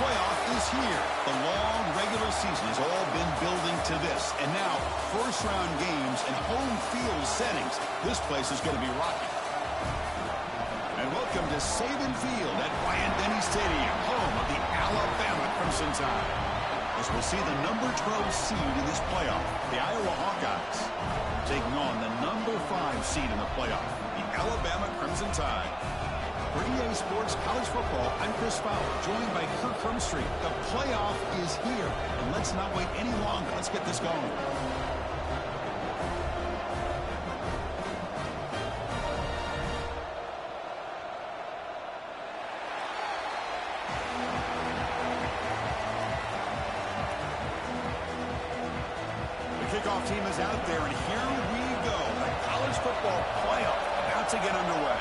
playoff is here. The long regular season has all been building to this. And now, first-round games and home field settings. This place is going to be rocking. And welcome to Saban Field at Bryant-Denny Stadium, home of the Alabama Crimson Tide. As we'll see the number 12 seed in this playoff, the Iowa Hawkeyes, taking on the number 5 seed in the playoff, the Alabama Crimson Tide. For EA Sports College Football, I'm Chris Fowler, joined by Kirk Hermstreet. The playoff is here, and let's not wait any longer. Let's get this going. Kickoff team is out there, and here we go. The college football playoff about to get underway.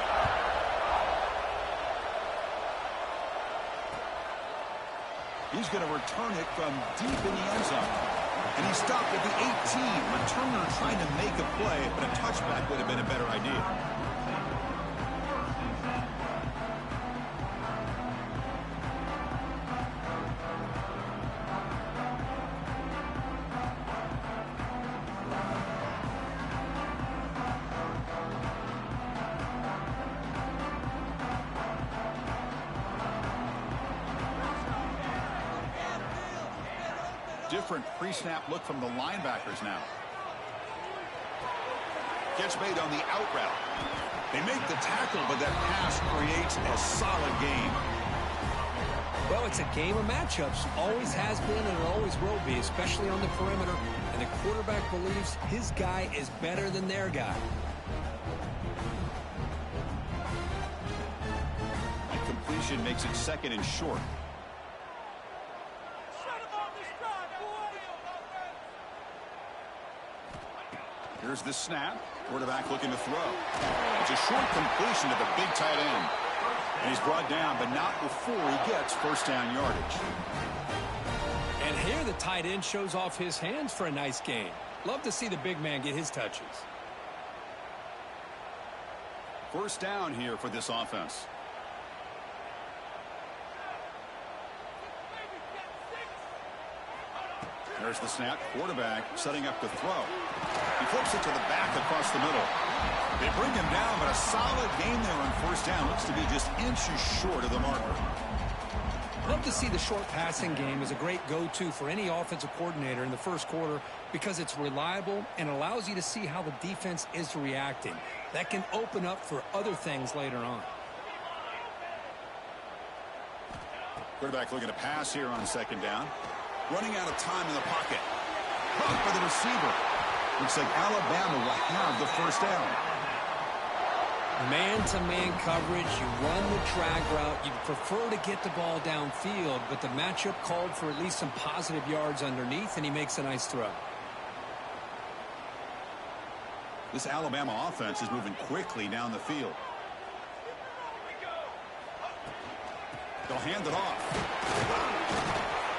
He's going to return it from deep in the end zone. And he stopped at the 18. Returner trying to make a play, but a touchback would have been a better idea. Different pre-snap look from the linebackers now. Gets made on the out route. They make the tackle, but that pass creates a solid game. Well, it's a game of matchups. Always has been and it always will be, especially on the perimeter. And the quarterback believes his guy is better than their guy. And completion makes it second and short. Here's the snap. Quarterback looking to throw. It's a short completion to the big tight end. And he's brought down, but not before he gets first down yardage. And here the tight end shows off his hands for a nice gain. Love to see the big man get his touches. First down here for this offense. There's the snap. Quarterback setting up to throw. He flips it to the back across the middle. They bring him down, but a solid gain there on first down. Looks to be just inches short of the marker. Love to see the short passing game as a great go-to for any offensive coordinator in the first quarter because it's reliable and allows you to see how the defense is reacting. That can open up for other things later on. Quarterback looking to pass here on second down. Running out of time in the pocket. Caught by the receiver. Looks like Alabama will have the first down. Man-to-man coverage, you run the drag route. You prefer to get the ball downfield, but the matchup called for at least some positive yards underneath, and he makes a nice throw. This Alabama offense is moving quickly down the field. They'll hand it off.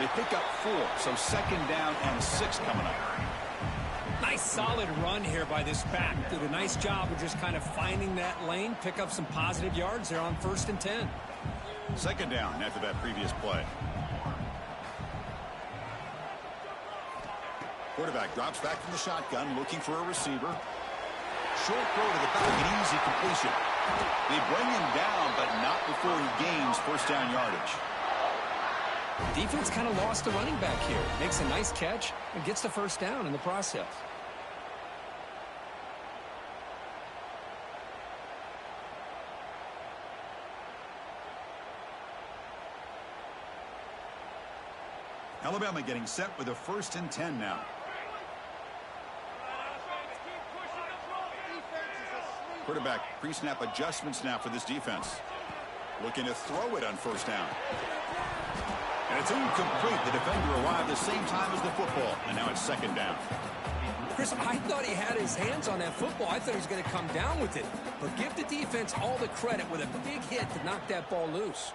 They pick up 4, so second down and 6 coming up. Nice solid run here by this back. Did a nice job of just kind of finding that lane, pick up some positive yards there on 1st and 10. Second down after that previous play. Quarterback drops back from the shotgun, looking for a receiver. Short throw to the back, an easy completion. They bring him down, but not before he gains first down yardage. Defense kind of lost the running back here. Makes a nice catch and gets the first down in the process. Alabama getting set with a 1st and 10 now. Quarterback pre-snap adjustments now for this defense. Looking to throw it on first down. And it's incomplete. The defender arrived the same time as the football. And now it's second down. Chris, I thought he had his hands on that football. I thought he was going to come down with it. But give the defense all the credit with a big hit to knock that ball loose.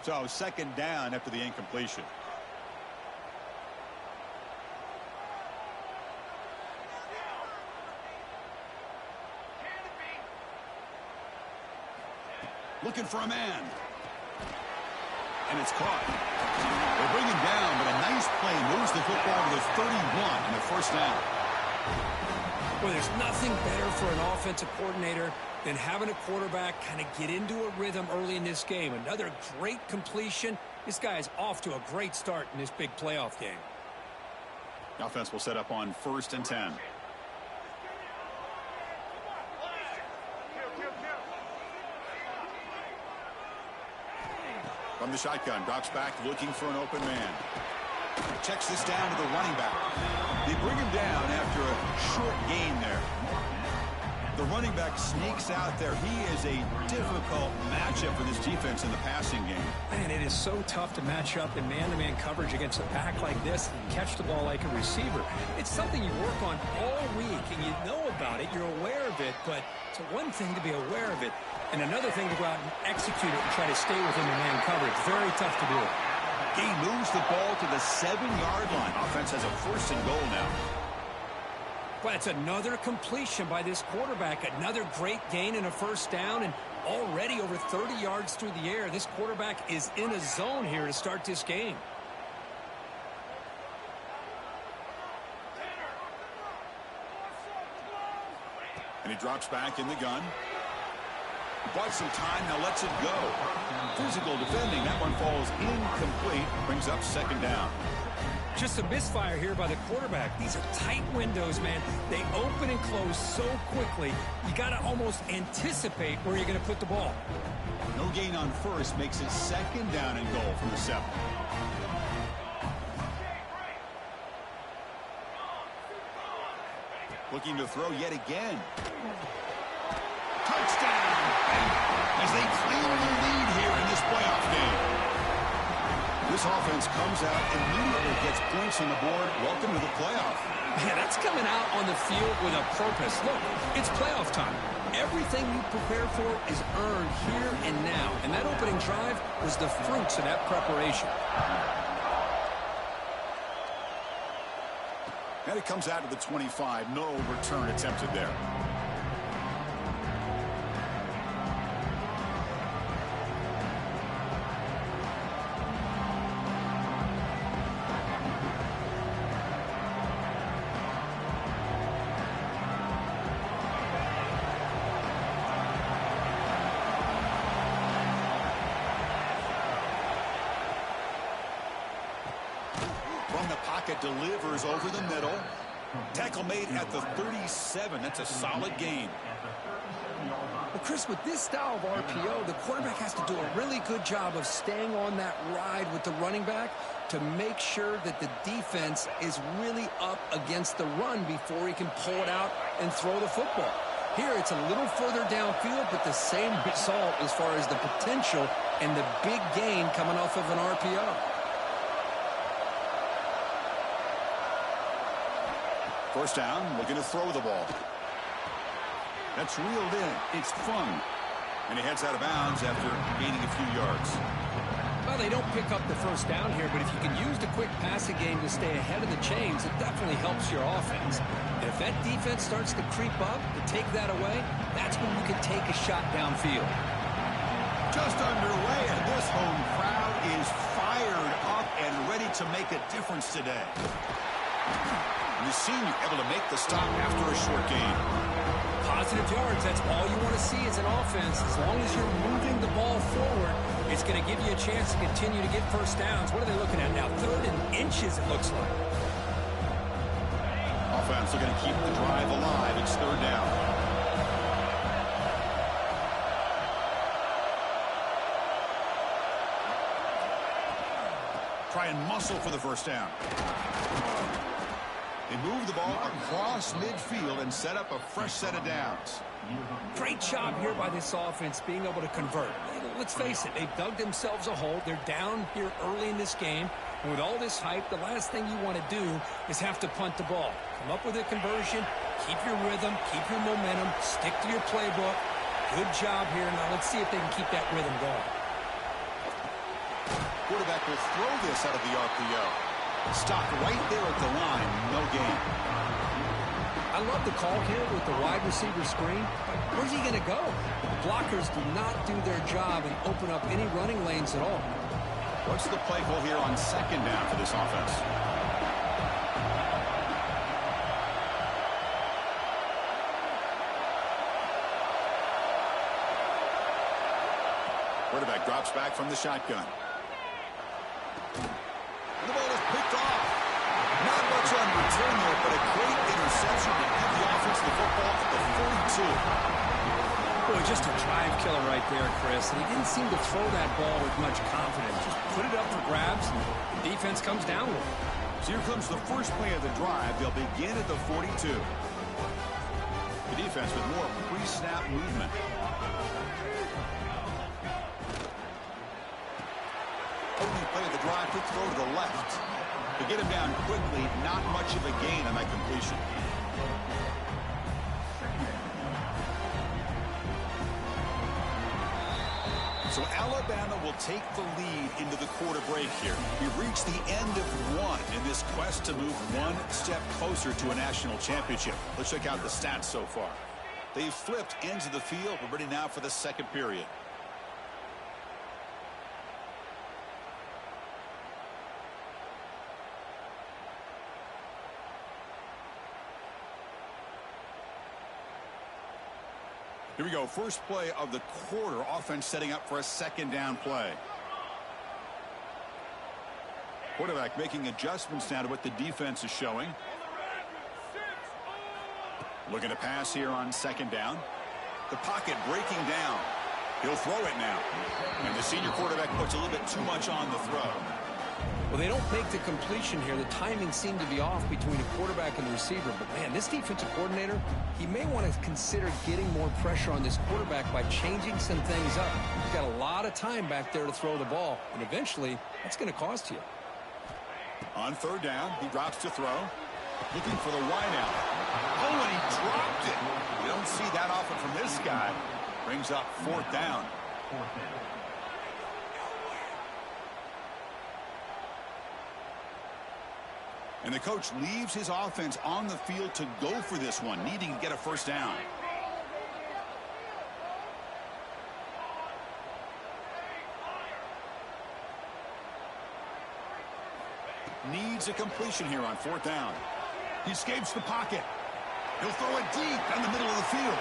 So second down after the incompletion. Looking for a man. and it's caught. They bring him down, but a nice play moves the football to the 31 and a first down. Well, there's nothing better for an offensive coordinator than having a quarterback kind of get into a rhythm early in this game. Another great completion. This guy is off to a great start in this big playoff game. The offense will set up on 1st and 10. From the shotgun, drops back looking for an open man. Checks this down to the running back. They bring him down after a short gain there. The running back sneaks out there. He is a difficult matchup for this defense in the passing game. Man, it is so tough to match up in man-to-man coverage against a back like this and catch the ball like a receiver. It's something you work on all week, and you know about it. You're aware of it, but it's one thing to be aware of it, and another thing to go out and execute it and try to stay within the man coverage. Very tough to do. He moves the ball to the 7-yard line. Offense has a 1st and goal now. But it's another completion by this quarterback. Another great gain and a first down, and already over 30 yards through the air. This quarterback is in a zone here to start this game. And he drops back in the gun. Bought some time, now lets it go. Physical defending, that one falls incomplete. Brings up 2nd down. Just a misfire here by the quarterback. These are tight windows, man. They open and close so quickly. You got to almost anticipate where you're going to put the ball. No gain on 1st, makes it 2nd down and goal from the 7. Looking to throw yet again. Touchdown! As they claim the lead here in this playoff game. This offense comes out, immediately gets points on the board. Welcome to the playoff. Yeah, that's coming out on the field with a purpose. Look, it's playoff time. Everything you prepare for is earned here and now. And that opening drive was the fruits of that preparation. And it comes out to the 25. No return attempted there. From the pocket, delivers over the middle. Tackle made at the 37. That's a solid gain. Well, Chris, with this style of RPO, the quarterback has to do a really good job of staying on that ride with the running back to make sure that the defense is really up against the run before he can pull it out and throw the football. Here, it's a little further downfield, but the same result as far as the potential and the big gain coming off of an RPO. First down, looking to throw the ball. That's reeled in. It's Fung. And he heads out of bounds after gaining a few yards. Well, they don't pick up the first down here, but if you can use the quick passing game to stay ahead of the chains, it definitely helps your offense. And if that defense starts to creep up, to take that away, that's when you can take a shot downfield. Just underway, and this home crowd is fired up and ready to make a difference today. And the senior able to make the stop after a short gain. Positive yards, that's all you want to see as an offense. As long as you're moving the ball forward, it's going to give you a chance to continue to get first downs. What are they looking at now? 3rd and inches, it looks like. Offense looking to keep the drive alive. It's 3rd down. Try and muscle for the first down. They move the ball across midfield and set up a fresh set of downs. Great job here by this offense being able to convert. Let's face it, they've dug themselves a hole. They're down here early in this game. And with all this hype, the last thing you want to do is have to punt the ball. Come up with a conversion, keep your rhythm, keep your momentum, stick to your playbook. Good job here. Now let's see if they can keep that rhythm going. Quarterback will throw this out of the RPO. Stopped right there at the line. No gain. I love the call here with the wide receiver screen. But where's he going to go? The blockers do not do their job and open up any running lanes at all. What's the play call here on second down for this offense? Quarterback drops back from the shotgun. The ball is picked off. Not much on return there, but a great interception to give the offense the football at the 42. Boy, just a drive killer right there, Chris. And he didn't seem to throw that ball with much confidence. Just put it up for grabs, and the defense comes down with it. So here comes the first play of the drive. They'll begin at the 42. The defense with more pre-snap movement. Only play of the drive, quick throw to the left. To get him down quickly, not much of a gain on that completion. So Alabama will take the lead into the quarter break here. We've reached the end of one in this quest to move one step closer to a national championship. Let's check out the stats so far. They've flipped ends of the field. We're ready now for the second period. Here we go. First play of the quarter. Offense setting up for a second down play. Quarterback making adjustments now to what the defense is showing. Looking to pass here on second down. The pocket breaking down. He'll throw it now. And the senior quarterback puts a little bit too much on the throw. Well, they don't make the completion here. The timing seemed to be off between the quarterback and the receiver. But, man, this defensive coordinator, he may want to consider getting more pressure on this quarterback by changing some things up. He's got a lot of time back there to throw the ball. And eventually, that's going to cost you. On third down, he drops to throw. Looking for the wideout. Oh, and he dropped it. You don't see that often from this guy. Brings up fourth down. And the coach leaves his offense on the field to go for this one, needing to get a first down. Needs a completion here on fourth down. He escapes the pocket. He'll throw it deep down the middle of the field.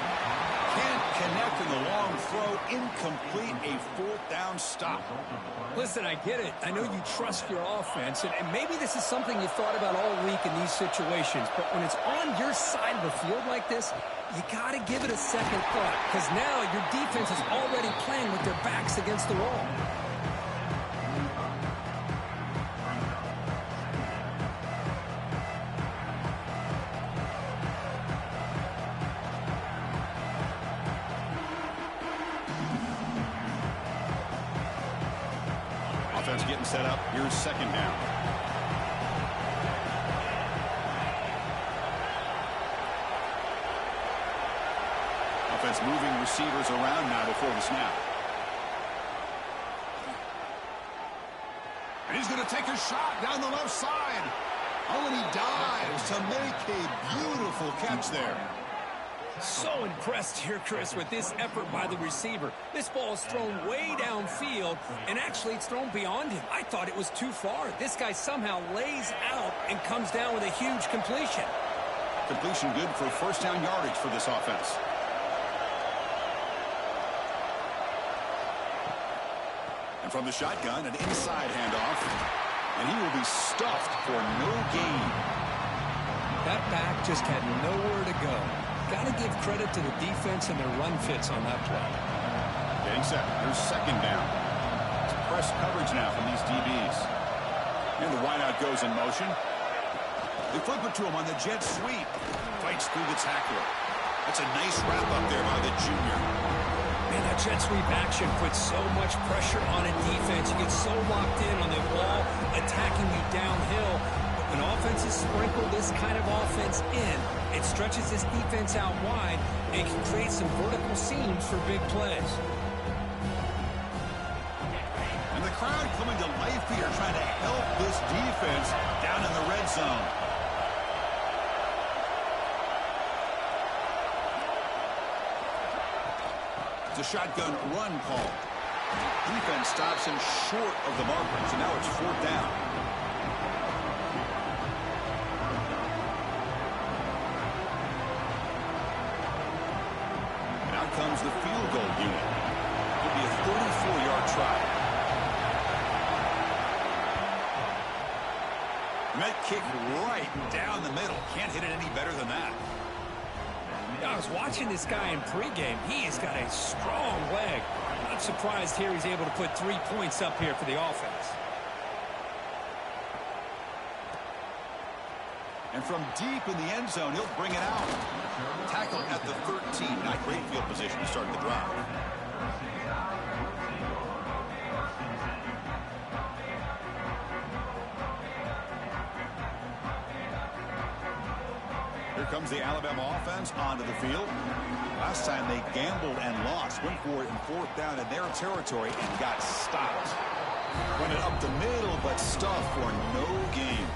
Can't connect in the long throw. Incomplete, a fourth down stop. Listen, I get it. I know you trust your offense, and maybe this is something you thought about all week in these situations, but when it's on your side of the field like this, you got to give it a second thought, because now your defense is already playing with their backs against the wall. Offense getting set up. Here's second down. Offense moving receivers around now before the snap. And he's going to take a shot down the left side. Oh, and he dives to make a beautiful catch there. So impressed here, Chris, with this effort by the receiver. This ball is thrown way downfield, and actually it's thrown beyond him. I thought it was too far. This guy somehow lays out and comes down with a huge completion. Completion good for first down yardage for this offense. And from the shotgun, an inside handoff. And he will be stuffed for no gain. That back just had nowhere to go. Got to give credit to the defense and their run fits on that play. Getting set. Here's second down. It's press coverage now from these DBs. And the wideout goes in motion. They flip it to him on the jet sweep. Fights through the tackler. That's a nice wrap up there by the junior. Man, that jet sweep action puts so much pressure on a defense. You get so locked in on the ball attacking you downhill. But when offenses sprinkle this kind of offense in, it stretches this defense out wide and can create some vertical seams for big plays. And the crowd coming to life here, trying to help this defense down in the red zone. It's a shotgun run call. Defense stops him short of the marker, so now it's 4th down. And out comes the field goal unit. It'll be a 34-yard try. Met kick right down the middle. Can't hit it any better than that. I was watching this guy in pregame. He has got a strong leg. Not surprised here he's able to put 3 points up here for the offense. And from deep in the end zone, he'll bring it out. Tackle at the 13. Not great field position to start the drive. Here comes the Alabama offense onto the field. Last time they gambled and lost. Went for it in 4th down in their territory and got stopped. Went it up the middle, but stuffed for no gain.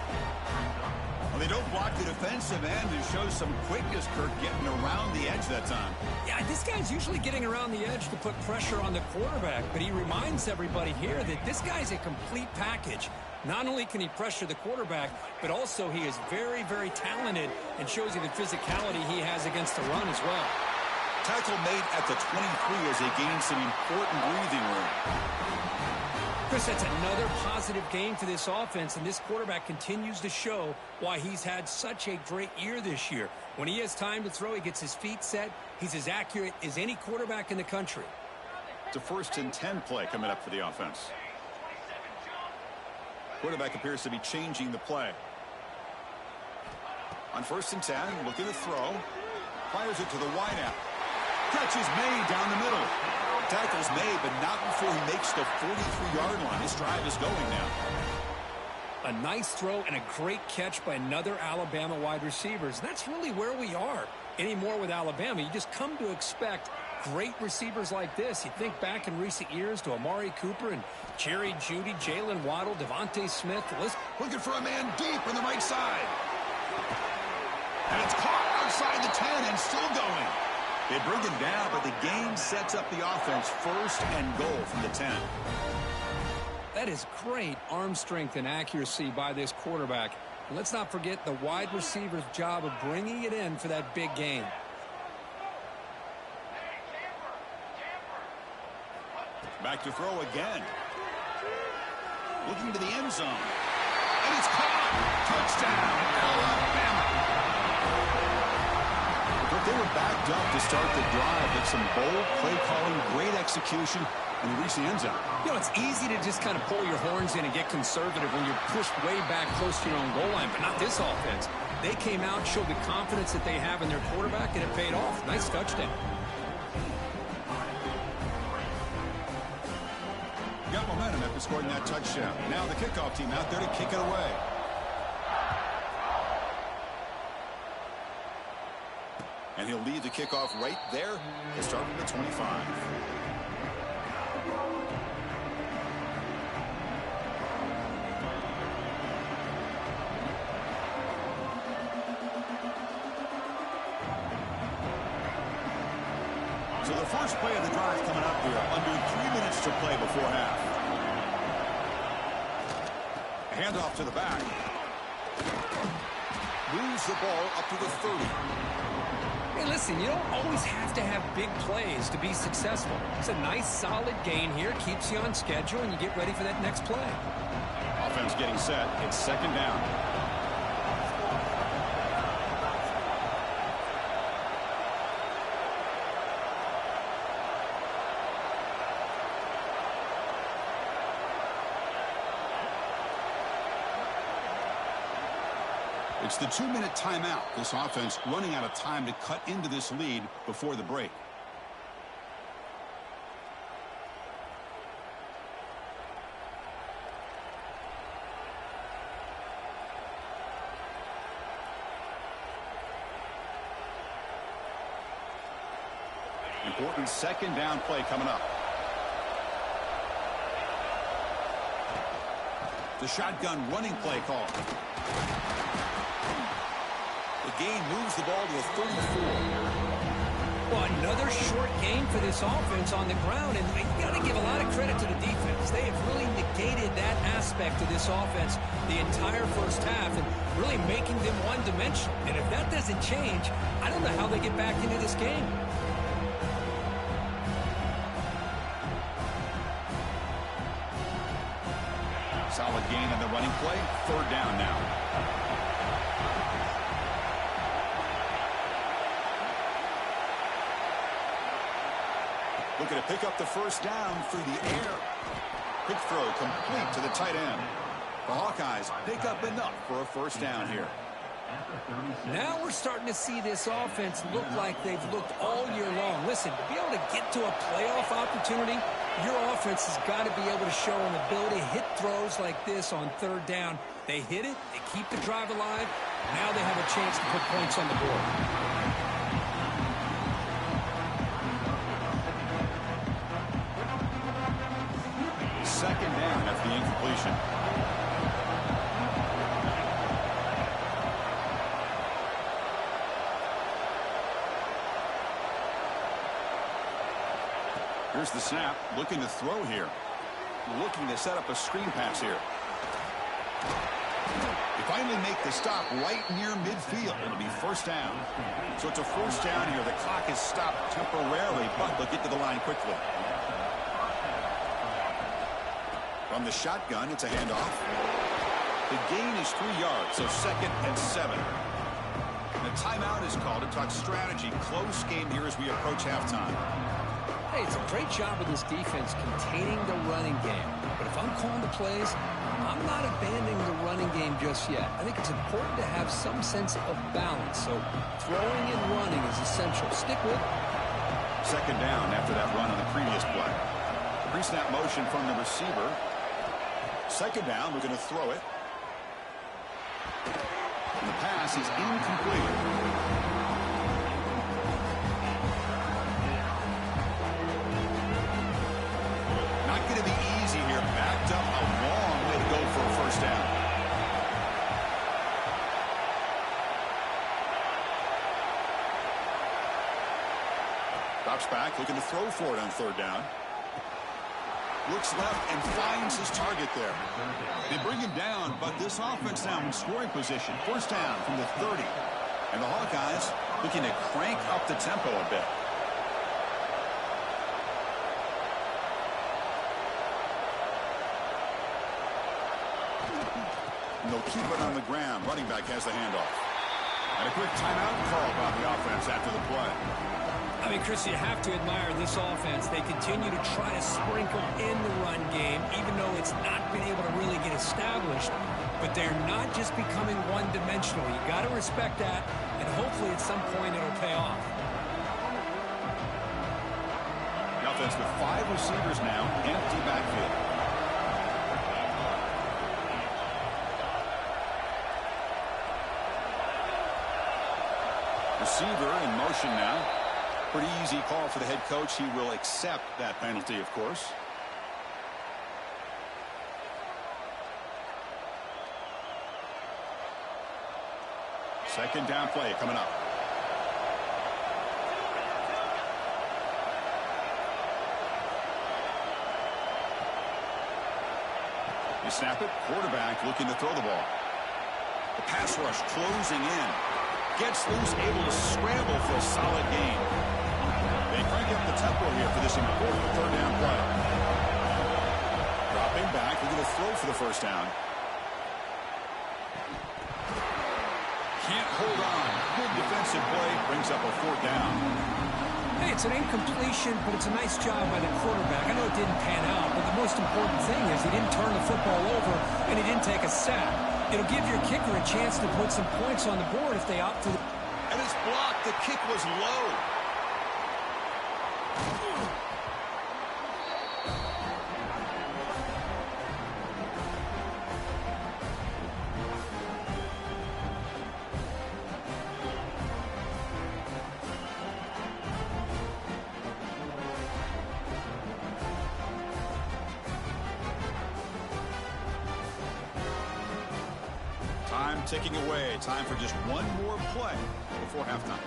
Well, they don't block the defensive end and show some quickness, Kirk, getting around the edge that time. Yeah, this guy's usually getting around the edge to put pressure on the quarterback, but he reminds everybody here that this guy's a complete package. Not only can he pressure the quarterback, but also he is very, very talented and shows you the physicality he has against the run as well. Tackle made at the 23 as they gain some important breathing room. Chris, that's another positive game for this offense, and this quarterback continues to show why he's had such a great year this year. When he has time to throw, he gets his feet set. He's as accurate as any quarterback in the country. It's a 1st and 10 play coming up for the offense. Quarterback appears to be changing the play. On 1st and 10, looking to throw. Fires it to the wideout. Catch is made down the middle. Tackle's made, but not before he makes the 43-yard line. This drive is going now. A nice throw and a great catch by another Alabama wide receivers. That's really where we are anymore with Alabama. You just come to expect great receivers like this. You think back in recent years to Amari Cooper and Jerry Jeudy, Jalen Waddle, Devontae Smith. Looking for a man deep on the right side. And it's caught outside the 10 and still going. They bring him down, but the gain sets up the offense 1st and goal from the 10. That is great arm strength and accuracy by this quarterback. And let's not forget the wide receiver's job of bringing it in for that big gain. Back to throw again. Looking to the end zone. And it's caught. Touchdown, Alabama. But they were backed up to start the drive, but some bold play calling, great execution, and they reached the end zone. You know, it's easy to just kind of pull your horns in and get conservative when you're pushed way back close to your own goal line, but not this offense. They came out, showed the confidence that they have in their quarterback, and it paid off. Nice touchdown. Got momentum after scoring that touchdown. Now the kickoff team out there to kick it away. And he'll lead the kickoff right there to start from the 25. So the first play of the drive coming up here. Under 3 minutes to play before half. A handoff to the back. Moves the ball up to the 30. Hey, listen, you don't always have to have big plays to be successful. It's a nice, solid gain here. Keeps you on schedule, and you get ready for that next play. Offense getting set. It's 2nd down. It's the 2-minute timeout. This offense running out of time to cut into this lead before the break. Important 2nd down play coming up. The shotgun running play call. The gain moves the ball to the 34. Well, another short game for this offense on the ground, and you got to give a lot of credit to the defense. They have really negated that aspect of this offense the entire first half and really making them one-dimensional. And if that doesn't change, I don't know how they get back into this game. Solid gain on the running play. Third down now. Looking to pick up the first down through the air. Quick throw complete to the tight end. The Hawkeyes pick up enough for a first down here. Now we're starting to see this offense look like they've looked all year long. Listen, to be able to get to a playoff opportunity, your offense has got to be able to show an ability to hit throws like this on third down. They hit it, they keep the drive alive. Now they have a chance to put points on the board. Second down after the incompletion. Here's the snap. Looking to throw here. Looking to set up a screen pass here. They finally make the stop right near midfield. It'll be first down. So it's a first down here. The clock is stopped temporarily, but they'll get to the line quickly. From the shotgun, it's a handoff. The gain is 3 yards, so 2nd and 7. And a timeout is called to talk strategy. Close game here as we approach halftime. Hey, it's a great job of this defense containing the running game. But if I'm calling the plays, I'm not abandoning the running game just yet. I think it's important to have some sense of balance. So throwing and running is essential. Stick with it. Second down after that run on the previous play. Pre-snap motion from the receiver. Second down, we're going to throw it. And the pass is incomplete. Not going to be easy here. Backed up a long way to go for a first down. Drops back, looking to throw for it on third down. Looks left and finds his target there. They bring him down, but this offense now in scoring position. First down from the 30. And the Hawkeyes looking to crank up the tempo a bit. And they'll keep it on the ground. Running back has the handoff. And a quick timeout call by the offense after the play. I mean, Chris, you have to admire this offense. They continue to try to sprinkle in the run game, even though it's not been able to really get established. But they're not just becoming one-dimensional. You got to respect that, and hopefully at some point it'll pay off. The offense with 5 receivers now, empty backfield. Receiver in motion now. Pretty easy call for the head coach. He will accept that penalty, of course. Second down play coming up. You snap it. Quarterback looking to throw the ball. The pass rush closing in. Gets loose, able to scramble for a solid gain. They crank up the tempo here for this important third down play. Dropping back, looking to throw for the first down. Can't hold on. Good defensive play, brings up a fourth down. Hey, it's an incompletion, but it's a nice job by the quarterback. I know it didn't pan out, but the most important thing is he didn't turn the football over and he didn't take a sack. It'll give your kicker a chance to put some points on the board if they opt for the... And it's blocked. The kick was low. Time ticking away. Time for just one more play before halftime.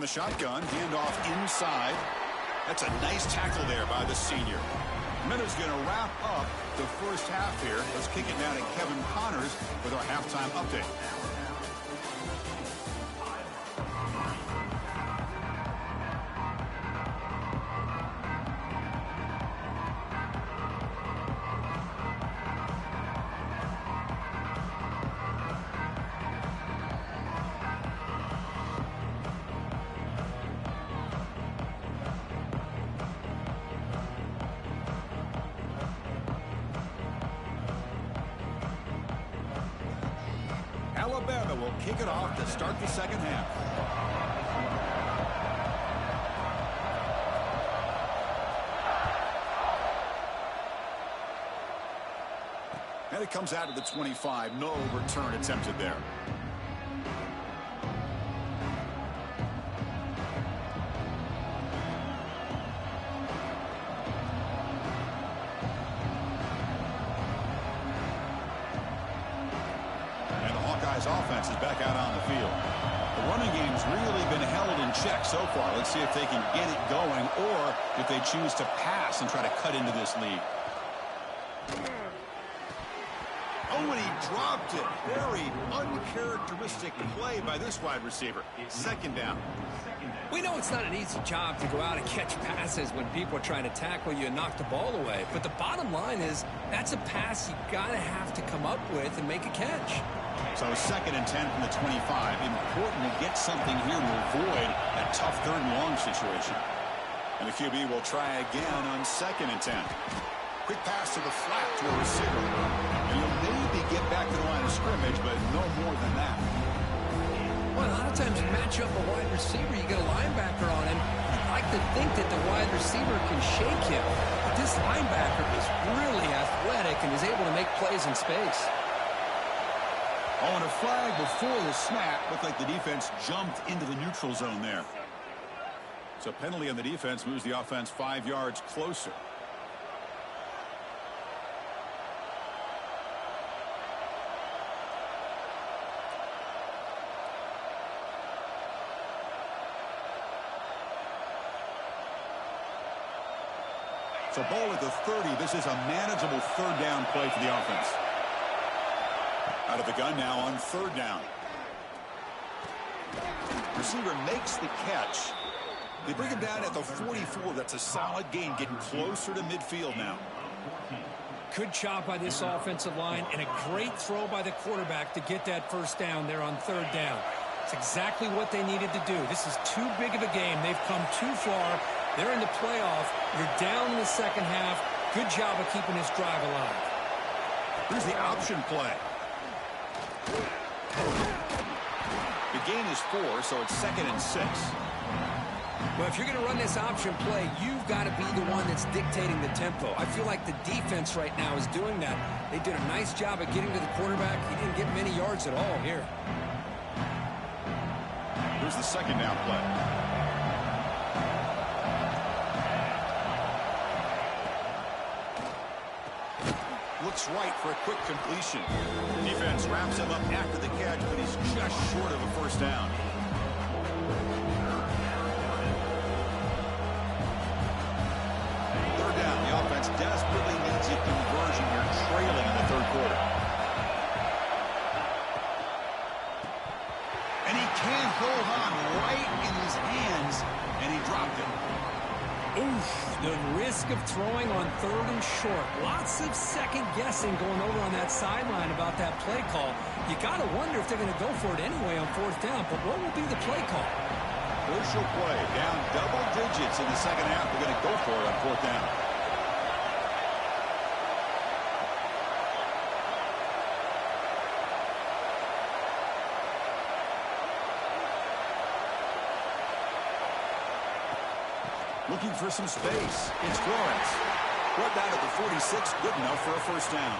the shotgun. Handoff inside. That's a nice tackle there by the senior. Minute's going to wrap up the first half here. Let's kick it down to Kevin Connors with our halftime update. Alabama will kick it off to start the second half. And it comes out to the 25. No return attempted there. Offense is back out on the field. The running game's really been held in check so far. Let's see if they can get it going or if they choose to pass and try to cut into this lead. Oh, and he dropped it. Very uncharacteristic play by this wide receiver. Second down. We know it's not an easy job to go out and catch passes when people are trying to tackle you and knock the ball away. But the bottom line is that's a pass you got to have to come up with and make a catch. So 2nd and 10 from the 25. Important to get something here to avoid that tough 3rd and long situation. And the QB will try again on 2nd and 10. Quick pass to the flat to a receiver. And you'll maybe get back to the line of scrimmage, but no more than that. Well, a lot of times you match up a wide receiver, you get a linebacker on him. You'd like to think that the wide receiver can shake him. But this linebacker is really athletic and is able to make plays in space. Oh, and a flag before the snap. Looked like the defense jumped into the neutral zone there. So penalty on the defense moves the offense 5 yards closer. So ball at the 30. This is a manageable 3rd down play for the offense. Out of the gun now on 3rd down. Receiver makes the catch. They bring him down at the 44. That's a solid gain, getting closer to midfield now. Good job by this offensive line and a great throw by the quarterback to get that 1st down there on 3rd down. It's exactly what they needed to do. This is too big of a game. They've come too far. They're in the playoff. You're down in the second half. Good job of keeping this drive alive. Here's the option play. The gain is 4, so it's 2nd and 6. Well, if you're going to run this option play, you've got to be the one that's dictating the tempo. I feel like the defense right now is doing that. They did a nice job of getting to the quarterback. He didn't get many yards at all here. Here's the 2nd down play. Looks right for a quick completion. Defense wraps him up after the catch, but he's just short of a 1st down. 3rd down. The offense desperately needs a conversion here, trailing in the 3rd quarter. And he can't hold on right in his hands, and he dropped it. Oof, the risk of throwing on 3rd and short. Lots of second guessing going over on that sideline about that play call. You got to wonder if they're going to go for it anyway on 4th down, but what will be the play call? Crucial play, down double digits in the second half. They're going to go for it on 4th down. Looking for some space. It's Florence. Brought down at the 46. Good enough for a 1st down.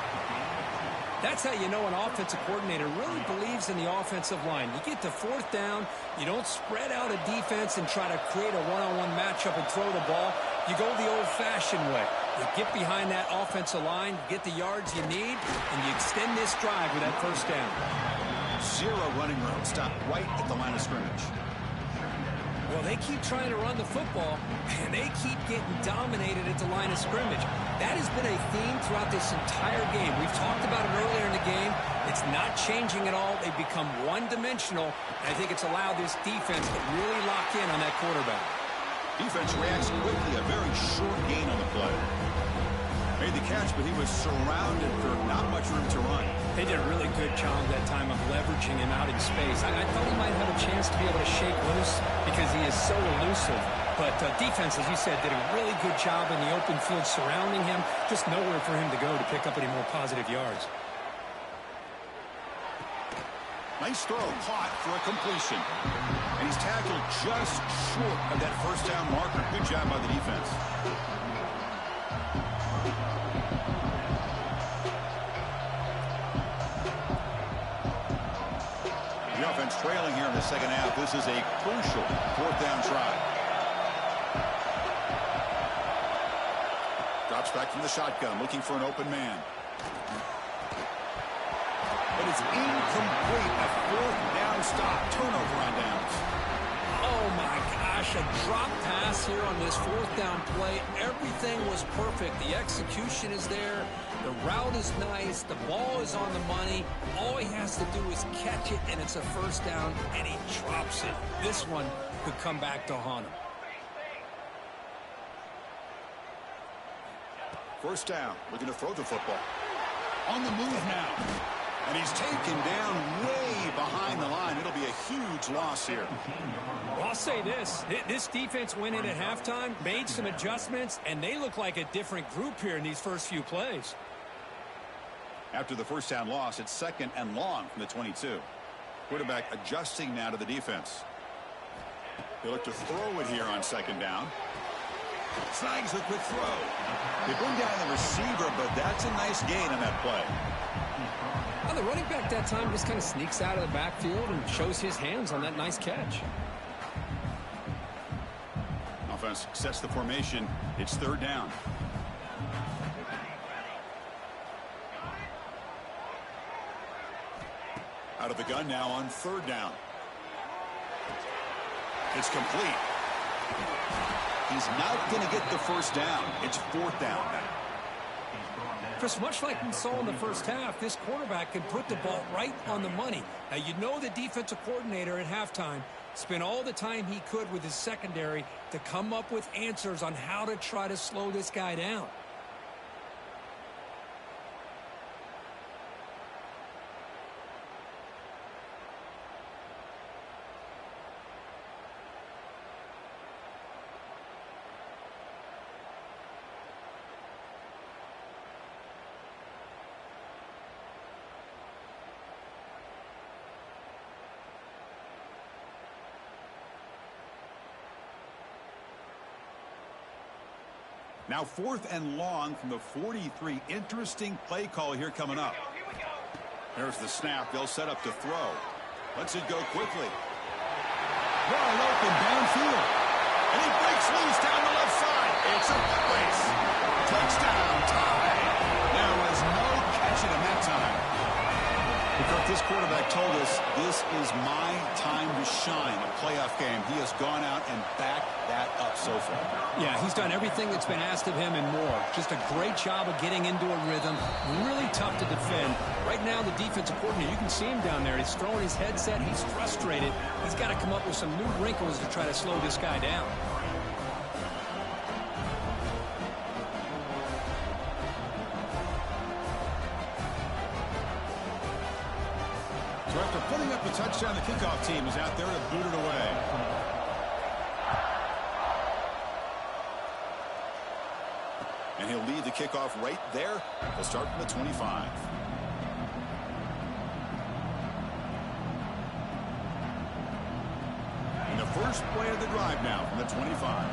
That's how you know an offensive coordinator really believes in the offensive line. You get to 4th down, you don't spread out a defense and try to create a one-on-one matchup and throw the ball. You go the old-fashioned way. You get behind that offensive line, you get the yards you need, and you extend this drive with that 1st down. 0 running room. Stop right at the line of scrimmage. Well, they keep trying to run the football, and they keep getting dominated at the line of scrimmage. That has been a theme throughout this entire game. We've talked about it earlier in the game. It's not changing at all. They've become one-dimensional, and I think it's allowed this defense to really lock in on that quarterback. Defense reacts quickly. A very short gain on the play. Made the catch, but he was surrounded for not much room to run. They did a really good job that time of leveraging him out in space. I thought he might have a chance to be able to shake loose because he is so elusive. But defense, as you said, did a really good job in the open field surrounding him. Just nowhere for him to go to pick up any more positive yards. Nice throw, caught for a completion. And he's tackled just short of that first down marker. Good job by the defense. The offense trailing here in the second half. This is a crucial fourth down try. Drops back from the shotgun, looking for an open man. But it's incomplete. A fourth down stop. Turnover on downs. Oh, my gosh. A drop pass here on this fourth down play. Everything was perfect. The execution is there. The route is nice. The ball is on the money. All he has to do is catch it, and it's a first down, and he drops it. This one could come back to haunt him. First down. Looking to throw the football. On the move now. And he's taken down way behind the line. It'll be a huge loss here. Well, I'll say this. This defense went in at halftime, made some adjustments, and they look like a different group here in these first few plays. After the first down loss, it's second and long from the 22. Quarterback adjusting now to the defense. They look to throw it here on second down. Snags a quick throw. They bring down the receiver, but that's a nice gain on that play. Well, the running back that time just kind of sneaks out of the backfield and shows his hands on that nice catch. Offense sets the formation. It's third down. Out of the gun now on third down. It's complete. He's not going to get the first down. It's fourth down. Chris, much like we saw in the first half, this quarterback can put the ball right on the money. Now, you know the defensive coordinator at halftime spent all the time he could with his secondary to come up with answers on how to try to slow this guy down. Now fourth and long from the 43. Interesting play call here coming up. There's the snap. They'll set up to throw. Lets it go quickly. Wide open downfield. And he breaks loose down the left side. It's a foot race. Touchdown tie. There was no catching him that time. Because this quarterback told us this is my time to shine, a playoff game. He has gone out and backed that up so far. Yeah, he's done everything that's been asked of him and more. Just a great job of getting into a rhythm. Really tough to defend. Right now, the defensive coordinator, you can see him down there. He's throwing his headset. He's frustrated. He's got to come up with some new wrinkles to try to slow this guy down. So after putting up a touchdown, the kickoff team is out there to boot it away. And he'll lead the kickoff right there. He'll start from the 25. And the first play of the drive now from the 25.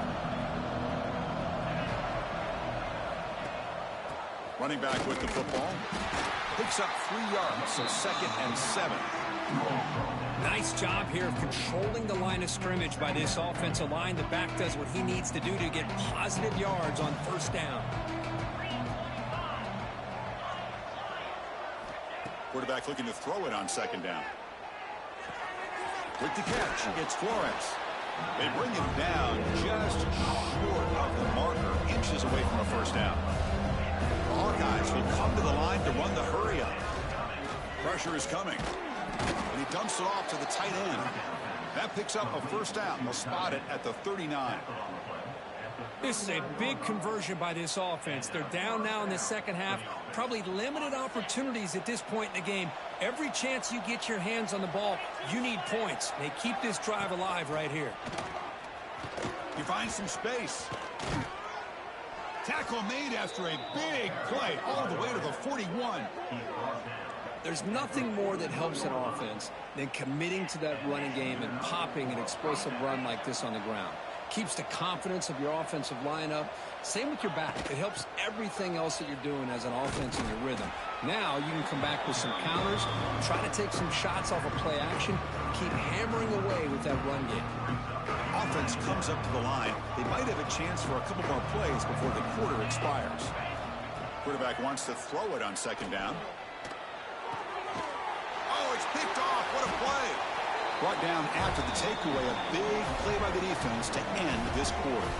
Running back with the football. Picks up 3 yards, so second and 7. Nice job here of controlling the line of scrimmage by this offensive line. The back does what he needs to do to get positive yards on first down. Quarterback looking to throw it on second down. With the catch, it's Flores. They bring him down just short of the marker, inches away from a first down. The Hawkeyes will come to the line to run the hurry-up. Pressure is coming. And he dumps it off to the tight end. That picks up a first down. They'll spot it at the 39. This is a big conversion by this offense. They're down now in the second half. Probably limited opportunities at this point in the game. Every chance you get your hands on the ball, you need points. They keep this drive alive right here. He finds some space. Tackle made after a big play all the way to the 41. There's nothing more that helps an offense than committing to that running game and popping an explosive run like this on the ground. Keeps the confidence of your offensive lineup. Same with your back. It helps everything else that you're doing as an offense in your rhythm. Now you can come back with some counters, try to take some shots off of play action, keep hammering away with that run game. Offense comes up to the line. They might have a chance for a couple more plays before the quarter expires. Quarterback wants to throw it on second down. Oh, it's picked off. What a play. Brought down after the takeaway. A big play by the defense to end this quarter.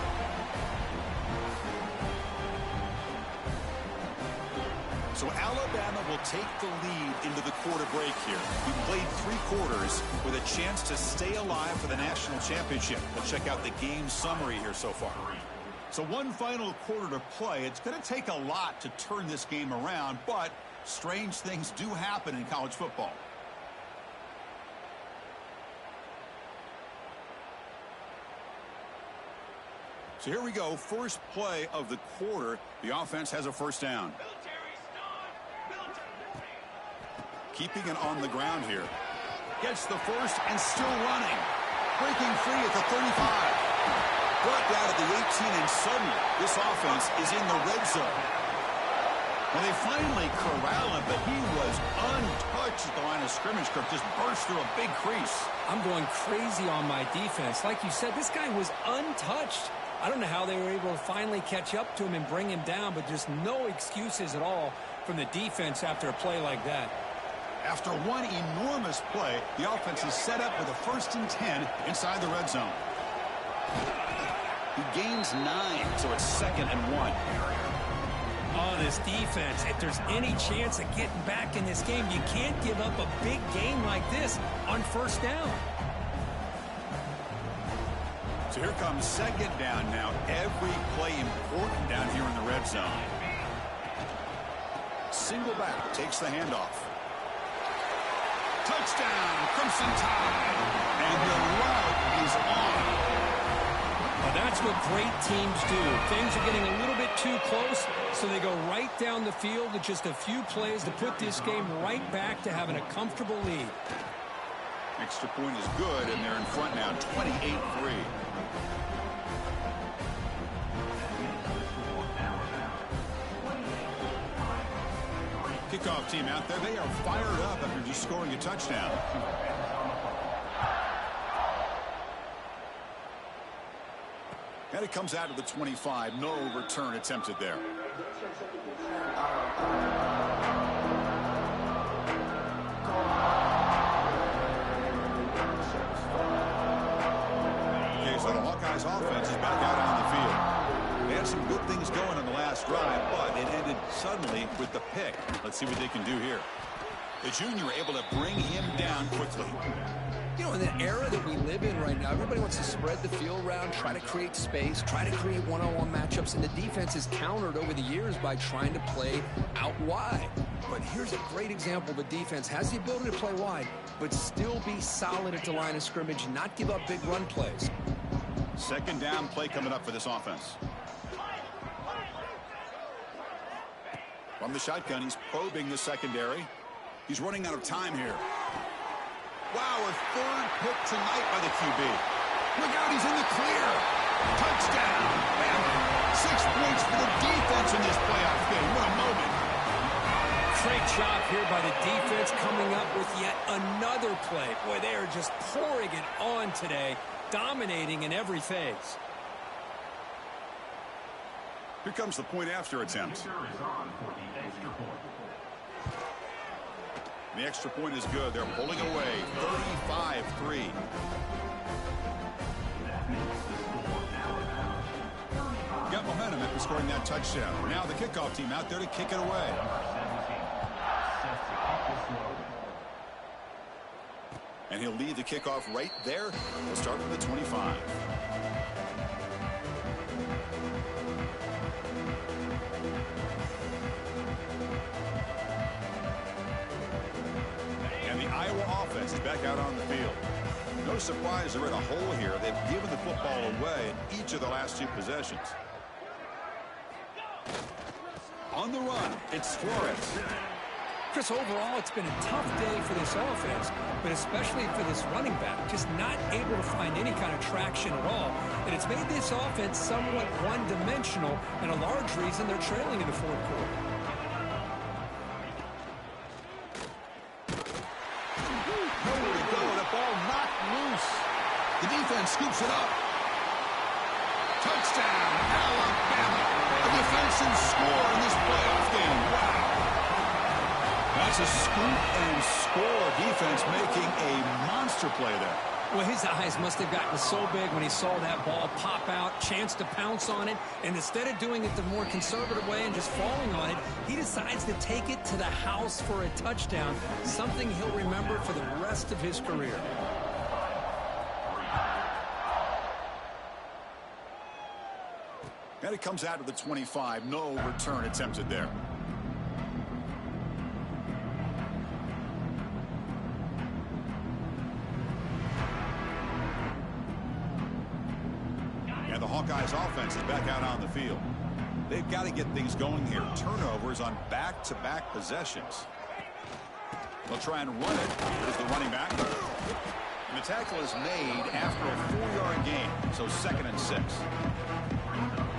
So Alabama will take the lead into the quarter break here. We played 3 quarters with a chance to stay alive for the national championship. Let's check out the game summary here so far. So one final quarter to play. It's going to take a lot to turn this game around, but strange things do happen in college football. So here we go. First play of the quarter. The offense has a first down. Keeping it on the ground here. Gets the first and still running. Breaking free at the 35. Brought down at the 18, and suddenly this offense is in the red zone. Well, they finally corral him, but he was untouched at the line of scrimmage. Kirk just burst through a big crease. I'm going crazy on my defense. Like you said, this guy was untouched. I don't know how they were able to finally catch up to him and bring him down, but just no excuses at all from the defense after a play like that. After one enormous play, the offense is set up with a 1st and 10 inside the red zone. He gains 9, so it's 2nd and 1. Oh, this defense, if there's any chance of getting back in this game, you can't give up a big game like this on first down. So here comes second down now. Every play important down here in the red zone. Single back, takes the handoff. Touchdown, Crimson Tide. And the route is on. Well, that's what great teams do. Things are getting a little bit too close, so they go right down the field with just a few plays to put this game right back to having a comfortable lead. Extra point is good, and they're in front now, 28-3. Kickoff team out there. They are fired up after just scoring a touchdown. And it comes out to the 25. No return attempted there. Okay, so the Hawkeyes offense is back out on the field. They had some good things going on the last drive, but it ended suddenly with the pick. Let's see what they can do here. The junior able to bring him down quickly. You know, in the era that we live in right now, everybody wants to spread the field around, try to create space, try to create one-on-one matchups, and the defense is countered over the years by trying to play out wide. But here's a great example. The defense has the ability to play wide, but still be solid at the line of scrimmage, not give up big run plays. Second down play coming up for this offense. From the shotgun, he's probing the secondary. He's running out of time here. Wow, a third pick tonight by the QB. Look out, he's in the clear. Touchdown. And 6 points for the defense in this playoff game. What a moment. Great job here by the defense coming up with yet another play. Boy, they are just pouring it on today, dominating in every phase. Here comes the point after attempt. The extra point is good. They're pulling away. 35-3. scoring that touchdown. Now the kickoff team out there to kick it away. And he'll lead the kickoff right there. We'll start with the 25. And the Iowa offense is back out on the field. No surprise they're in a hole here. They've given the football away in each of the last two possessions. On the run, it's Flores. Chris, overall, it's been a tough day for this offense, but especially for this running back, just not able to find any kind of traction at all. And it's made this offense somewhat one-dimensional, and a large reason they're trailing in the fourth quarter. Nowhere to go. The ball knocked loose. The defense scoops it up. Touchdown, Alabama. A defensive score in this playoff game. Wow. That's a scoop and score. Defense making a monster play there. Well, his eyes must have gotten so big when he saw that ball pop out, chance to pounce on it, and instead of doing it the more conservative way and just falling on it, he decides to take it to the house for a touchdown, something he'll remember for the rest of his career. And it comes out to the 25. No return attempted there. The Hawkeyes offense is back out on the field. They've got to get things going here. Turnovers on back-to-back possessions. They'll try and run it. Here's the running back. And the tackle is made after a 4-yard gain, so 2nd and 6.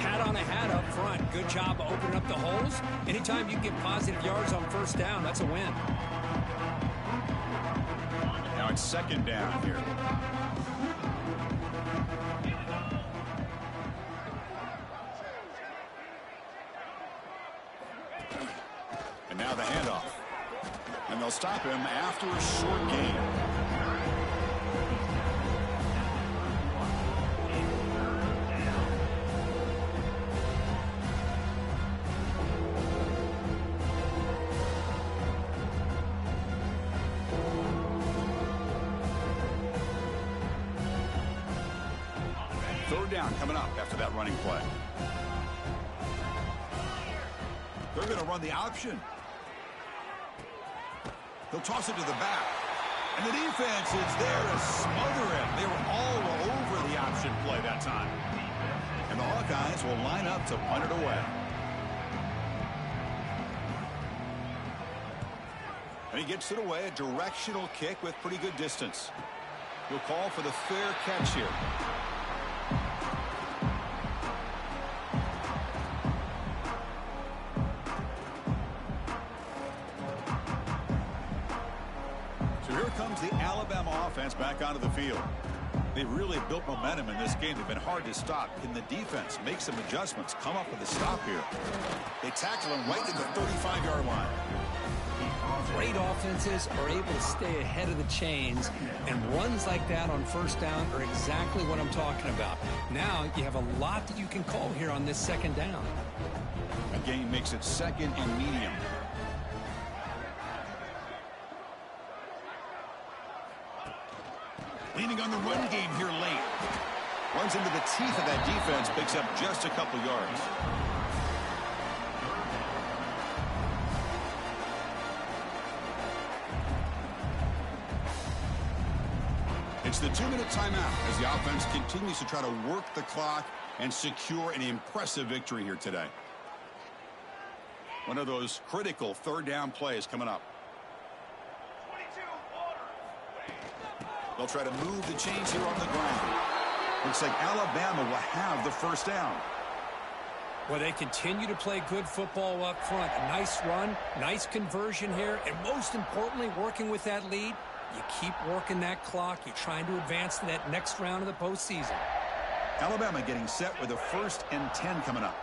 Hat on a hat up front. Good job of opening up the holes. Anytime you get positive yards on first down, that's a win. Now it's 2nd down here. And now the handoff. And they'll stop him after a short gain. Third down coming up after that running play. They're going to run the option. They'll toss it to the back. And the defense is there to smother him. They were all over the option play that time. And the Hawkeyes will line up to punt it away. And he gets it away, a directional kick with pretty good distance. He'll call for the fair catch here. The Alabama offense back onto the field. They've really built momentum in this game. They've been hard to stop. Can the defense make some adjustments, come up with a stop here? They tackle him right at the 35-yard line. Great offenses are able to stay ahead of the chains, and runs like that on first down are exactly what I'm talking about. Now you have a lot that you can call here on this 2nd down. Again, makes it 2nd and medium. Leaning on the run game here late. Runs into the teeth of that defense, picks up just a couple yards. It's the 2-minute timeout as the offense continues to try to work the clock and secure an impressive victory here today. One of those critical 3rd down plays coming up. They'll try to move the chains here on the ground. Looks like Alabama will have the first down. Well, they continue to play good football up front. A nice run, nice conversion here, and most importantly, working with that lead, you keep working that clock. You're trying to advance to that next round of the postseason. Alabama getting set with a 1st and 10 coming up.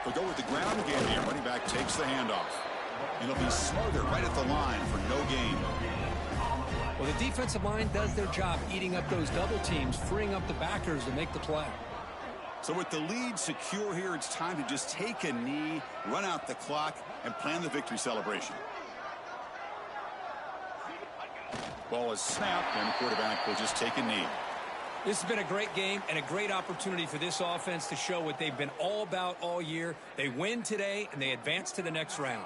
They'll go with the ground game here. Running back takes the handoff. And he'll be smothered right at the line for no gain. Well, the defensive line does their job eating up those double teams, freeing up the backers to make the play. So with the lead secure here, it's time to just take a knee, run out the clock, and plan the victory celebration. Ball is snapped, and the quarterback will just take a knee. This has been a great game and a great opportunity for this offense to show what they've been all about all year. They win today, and they advance to the next round.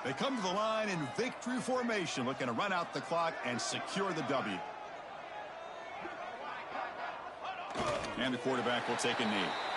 They come to the line in victory formation, looking to run out the clock and secure the W. And the quarterback will take a knee.